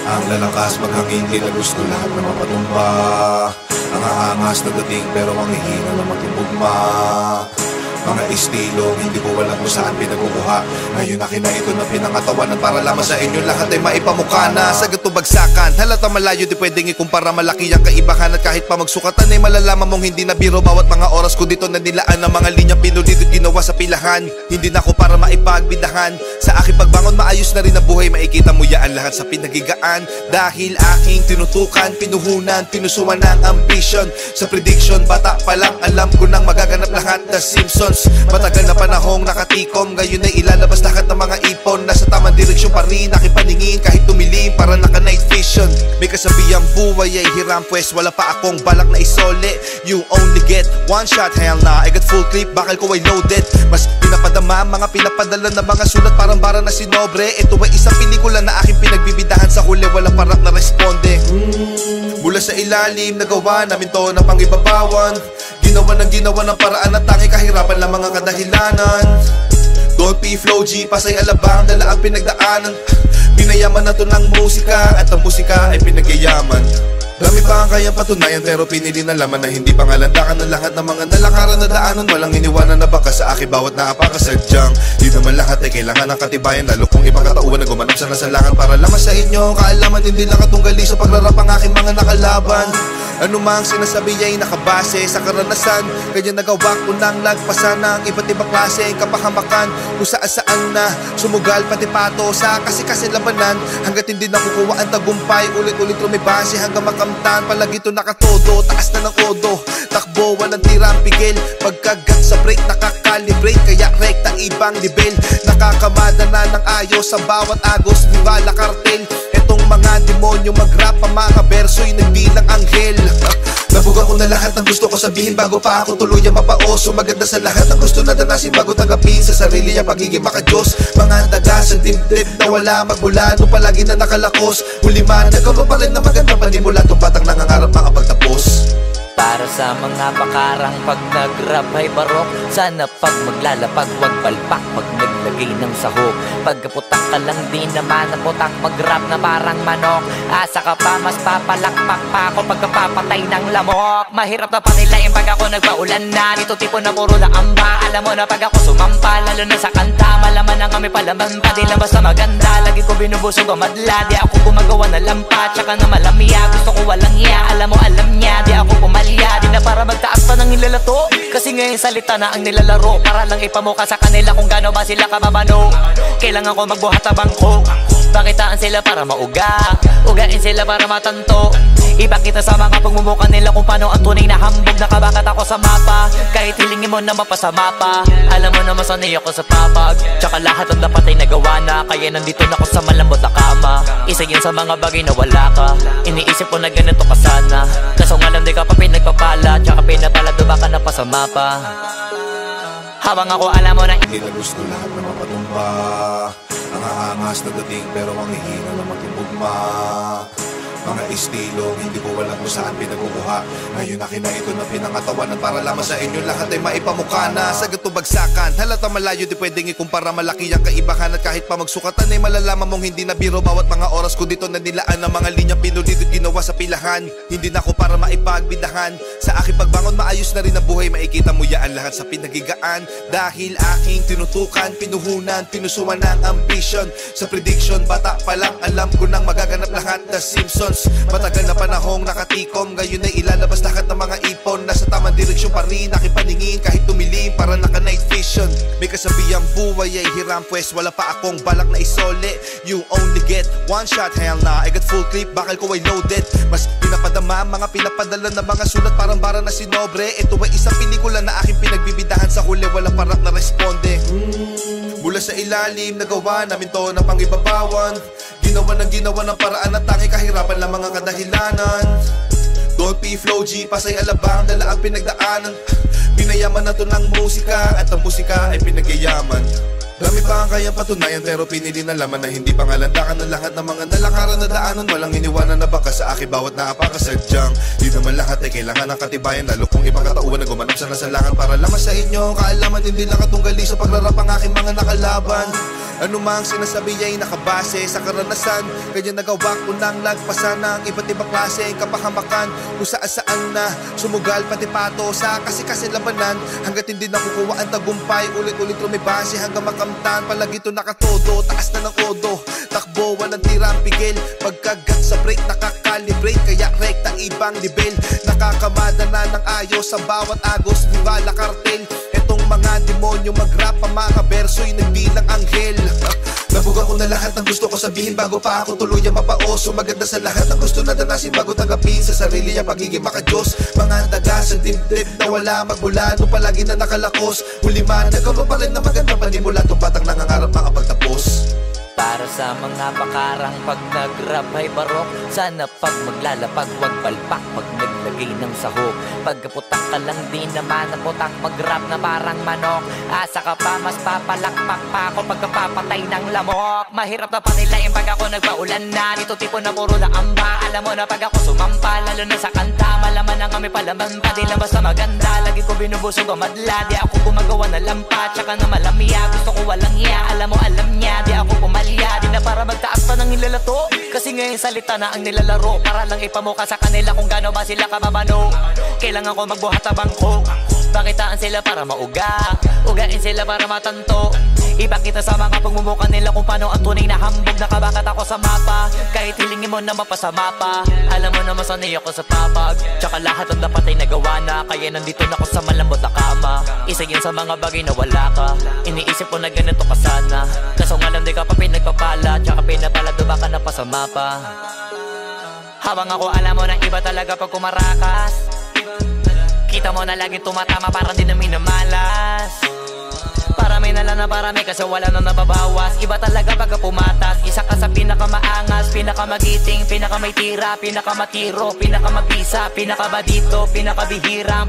Ang lalakas maghangin, kilagos ko lahat na mapatumba. Ang aangas na dating pero ang hihina na matutugma. Mga estilo, hindi ko alam kung saan pinagkukuha. Ngayon akin na ito na pinangatawanan para lamang sa inyo lahat ay maipamukha na. Sa ganito bagsakan, halata malayo di pwedeng ikumpara. Malaki ang kaibahan at kahit pa magsukatan ay malalaman mong hindi na biro. Bawat mga oras ko dito na nilaan ang mga linyang pinulit at ginawa sa pilahan. Hindi na ako para maipagbidahan. Sa aking pagbangon maayos na rin ang buhay. Maikita mo yaan lahat sa pinagigaan. Dahil aking tinutukan, pinuhunan, pinusuan ng ambition. Sa prediction, bata pa lang alam ko nang magaganap lahat. The Simpsons, matagal na panahong nakatikom. Ngayon ay ilalabas lahat ng mga ipon. Nasa tamang direksyon pa rin aking paningin. Kahit tumilim para naka night vision. May kasabihang buhay ay hiram, pues wala pa akong balak na isole. You only get one shot, hell na I got full clip, bakal ko ay loaded. Mas pinapadama, mga pinapadala na mga sulat parang bara na sinobre. Ito ay isang pelikula na aking pinagbibidahan. Sa huli wala parak na responde. Mula sa ilalim, nagawa namin to na pangibabawan. Ginawa ng paraan na tangi kahirapan lang mga kadahilanan. Don't be flow G, pasay alabang, dala ang pinagdaanan. Pinayaman na to ng musika at ang musika ay pinagyayaman. Dami pa ang kayang patunayan pero pinili na laman na hindi pangalandakan ng lahat ng mga nalakaran na daanan. Walang iniwanan na baka sa akin bawat naapakasadyang. Di naman lahat ay kailangan ng katibayan, lalo kung ibang katauhan na gumanap sa nasalangan para lamang sa inyo kaalaman. Hindi lang katunggali sa pagrarap ang aking mga nakalaban. Ano mang sinasabi ay nakabase sa karanasan. Kanya nagawa ko nang lagpasan ng iba't ibang klase kapahamakan. Kung saan na sumugal pati pato sa kasi labanan. Hanggat hindi nakukuha ang tagumpay, ulit-ulit rumibase hanggang makamtan. Palagi ito nakatodo, taas na ng kodo. Takbo, walang tirang pigil. Pagkagat sa break, nakakalibrate. Kaya rekta ibang level. Nakakamada na ng ayos sa bawat agos. Vivala kartel. Etong mga demonyo mag-rap, ang mga verso'y nagbilang anghel. Nabuga ko na lahat ng gusto ko sabihin bago pa ako tuluyang mapaoso. Maganda sa lahat ng gusto na danasin bago tanggapin sa sarili ang pagiging makadiyos. Mga daga sa dibdib na wala magmula nung palagi na nakalakos. Huli man, nagkaroon pa rin na magandang panimula. Itong batang nangangarap makapagtapos. Para sa mga pakarang pag nag-rap ay barok. Sana pag maglalapag wag palpak pag naglagay ng sahog. Pagkaputak ka lang di naman naputak mag-rap na parang manok. Asa ka pa mas papalakpak pa ako pagkapapatay ng lamok. Mahirap na patilayin pag ako nagpaulan na. Dito tipo na puro na amba. Alam mo na pag ako sumampa lalo na sa kanta. Malaman na kami palaman pa di lang basta maganda. Lagi ko binubusog ang madla. Di ako gumagawa na lampa tsaka na malamya. Gusto ko walang iya, alam mo alam niya. Di ako pumalya. Di na para magtaas pa ng nilalato. Kasi ngayon salita na ang nilalaro. Para lang ipamuka sa kanila kung gaano ba sila kababano. Kailangan ko magbuhat na bangko. Pakitaan sila para mauga. Ugain sila para matanto. Ipakita sa mga pagmumuka nila kung paano ang tunay na hambog. Nakabakat ako sa mapa. Kahit hilingin mo na mapasama pa. Alam mo na masanay ako sa papag. Tsaka lahat ang dapat ay nagawa na. Kaya nandito na ako sa malambot na kama. Isa yun sa mga bagay na wala ka. Iniisip ko na ganito ka sana. Kaso nga lang di ka pa pinagpapala. Tsaka pinapalado baka napasama pa. Habang ako alam mo na hindi na gusto lahat na mapatumba. Ang aangas na dating pero ang hihina na matutugma. Mga estilo, hindi ko alam kung saan pinagkukuha. Ngayon akin na ito na pinangatawanan para lamang sa inyo lahat ay maipamukha na. Sa ganito bagsakan, halata malayo di pwedeng ikumpara. Malaki ang kaibahan at kahit pa magsukatan ay malalaman mong hindi na biro. Bawat mga oras ko dito na nilaan ang mga linyang pinulit at ginawa sa pilahan. Hindi na ako para maipagbidahan. Sa aking pagbangon maayos na rin ang buhay. Maikita mo yaan lahat sa pinagigaan. Dahil aking tinutukan, pinuhunan, pinusuan ng ambition. Sa prediction, bata pa lang alam ko nang magaganap lahat. The Simpsons, matagal na panahong nakatikom. Ngayon ay ilalabas lahat ng mga ipon. Nasa tamang direksyon pa rin aking paningin. Kahit tumilim para naka night vision. May kasabihang buhay ay hiram, pues wala pa akong balak na isole. You only get one shot, hell na I got full clip, bakal ko ay loaded. Mas pinapadama, mga pinapadala na mga sulat parang bara na sinobre. Ito ay isang pelikula na aking pinagbibidahan. Sa huli wala parak na responde. Mula sa ilalim, nagawa namin to na pangibabawan. Ginawa ng paraan na tangi kahirapan lang mga kadahilanan. Don't be flow G, pasay alabang, dala ang pinagdaanan. Pinayaman na to ng musika at ang musika ay pinagyayaman. Dami pa ang kayang patunayan pero pinili na laman na hindi pangalandakan ng lahat ng mga nalakaran na daanan. Walang iniwanan na baka sa akin bawat naapakasadyang. Di naman lahat ay kailangan ng katibayan, lalo kung ibang katauhan na gumanap sa nasalangan para lamang sa inyo kaalaman. Hindi lang katunggali sa pagrarap ang aking mga nakalaban. Anumang sinasabi ay nakabase sa karanasan, kaya nagawa ko nang lagpasan ng iba't ibang klase kapahamakan, kung saan na sumugal pati pato sa kasi labanan. Hanggat hindi nakukuha ang tagumpay, ulit-ulit lumibase hanggang makamtan. Palagi ito nakatodo, taas na ng kodo, takbo, walang tirang pigil. Pagkagat sa break, nakakalibrate, kaya rekta ibang level. Nakakamada na ng ayos sa bawat agos, viva la cartel. Etong mga demonyo mag-rap, ang mga verso'y nagbilang anghel. Nabuga ko na lahat ng gusto ko sabihin bago pa ako tuluyang mapaoso. Maganda sa lahat ng gusto na danasin bago tanggapin sa sarili ang pagiging makadiyos. Mga daga sa dibdib na wala magmula nung palagi na nakalakos. Huli man, nagkaroon pa rin na magandang panimula. Itong batang nangangarap makapagtapos. Para sa mga bakarang pag nag-rap ay barok, sana pag maglalapag wag palpak pag naglagay ng sahog. Pagkaputak ka lang di naman na putak, mag-rap na parang manok. Asa ka pa mas papalakpak pa ako pagkapapatay ng lamok. Mahirap na patilayin pag ako nagpaulan na, dito tipo na puro na amba. Alam mo na pag ako sumampa, lalo na sa kanta, malaman na kami palaman pa, di lang basta maganda. Lagi ko binubusog ang madla, di ako gumagawa na lampa, tsaka na malamya, gusto ko walang iya. Alam mo alam niya, di ako pumalya. Di na para magtaas pa ng nilalato, kasi ngayon salita na ang nilalaro, para lang ipamuka sa kanila kung gaano ba sila kababano. Kailangan ko magbuhat na bangko, pakitaan sila para mauga, ugain sila para matanto. Ipakita sa mga pagmumuka nila kung paano ang tunay na hambog. Nakabakat ako sa mapa, kahit hilingin mo na mapasama pa. Alam mo na masanay ako sa papag, tsaka lahat ang dapat ay nagawa na, kaya nandito na ako sa malambot na kama. Isa yun sa mga bagay na wala ka, iniisip ko na ganito ka sana, kaso nga lang di ka pa pinagpapala, tsaka pinapalado baka napasama pa. Habang ako alam mo na iba talaga pag kumarakas, kita mo na laging tumatama para di na minamalas. Parami na lang na parami kasi wala na nababawas. Iba talaga pagka pumatas, isa ka sa pinakamaangas, pinakamagiting, pinakamaytira, pinakamatiro, pinakamabisa, pinakabadito, pinakabihirang,